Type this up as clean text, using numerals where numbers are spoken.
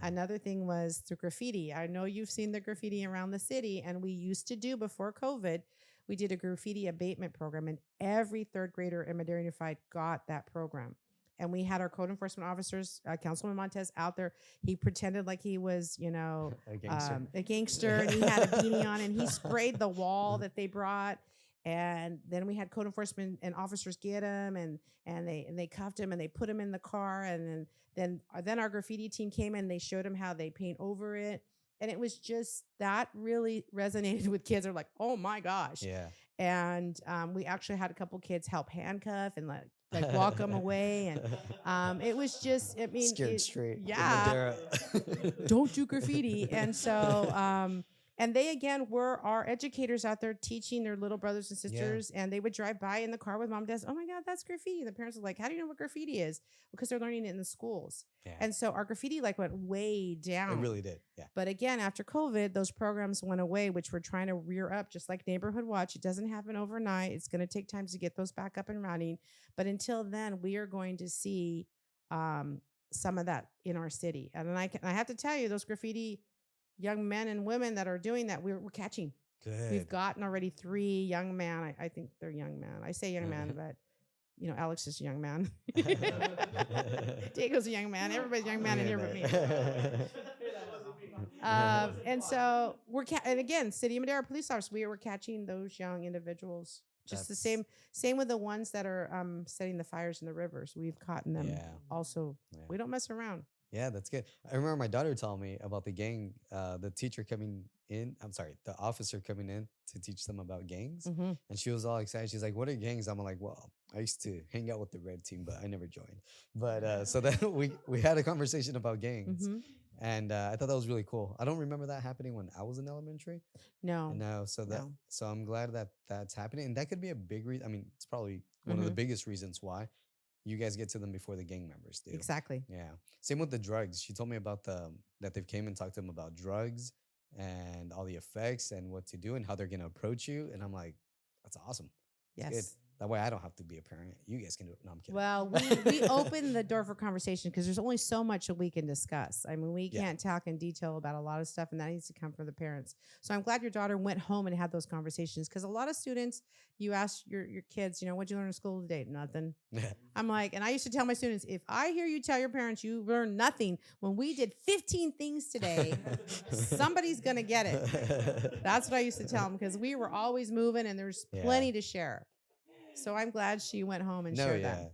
Another thing was the graffiti. I know you've seen the graffiti around the city, and we used to do before COVID. We did a graffiti abatement program, and every third grader in Madera Unified got that program. And we had our code enforcement officers, Councilman Montez, out there. He pretended like he was, a gangster, and he had a beanie on, and he sprayed the wall that they brought. And then we had code enforcement and officers get him, and they cuffed him, and they put him in the car, and then our graffiti team came in. They showed him how they paint over it, and it was just that really resonated with kids. They're like, oh my gosh, Yeah. And we actually had a couple kids help handcuff and like walk them away, and it was just, I mean, Scared straight. yeah, don't do graffiti. And so and they again were our educators out there teaching their little brothers and sisters, and they would drive by in the car with mom and dad. Oh my God, that's graffiti. The parents were like, how do you know what graffiti is? Because they're learning it in the schools. Yeah. And so our graffiti like went way down. It really did. Yeah. But again, after COVID, those programs went away, which we're trying to rear up, just like Neighborhood Watch. It doesn't happen overnight. It's going to take time to get those back up and running. But until then, we are going to see some of that in our city. And I have to tell you, those graffiti young men and women that are doing that, we're catching. Good. We've gotten already 3 young men. I think they're young men. I say young man, but Alex is a young man. Diego's a young man. Everybody's a young man in here but me. And so and again, City of Madera police officers, we're catching those young individuals. Just the same with the ones that are setting the fires in the rivers. We've caught them also. Yeah. We don't mess around. Yeah, that's good. I remember my daughter telling me about the gang, the officer coming in to teach them about gangs. Mm-hmm. And she was all excited. She's like, what are gangs? I'm like, well, I used to hang out with the red team, but I never joined. But so then we had a conversation about gangs. Mm-hmm. And I thought that was really cool. I don't remember that happening when I was in elementary. No. So I'm glad that that's happening. And that could be a big reason. I mean, it's probably one of the biggest reasons why you guys get to them before the gang members do. Exactly. Yeah. Same with the drugs. She told me about that they've came and talked to them about drugs and all the effects and what to do and how they're going to approach you. And I'm like, that's awesome. Yes. Good. That way I don't have to be a parent. You guys can do it. No, I'm kidding. Well, we open the door for conversation because there's only so much that we can discuss. I mean, we can't talk in detail about a lot of stuff, and that needs to come from the parents. So I'm glad your daughter went home and had those conversations, because a lot of students, you ask your kids, what'd you learn in school today? Nothing. I'm like, and I used to tell my students, if I hear you tell your parents you learned nothing when we did 15 things today, somebody's going to get it. That's what I used to tell them, because we were always moving and there's plenty to share. So I'm glad she went home and shared that.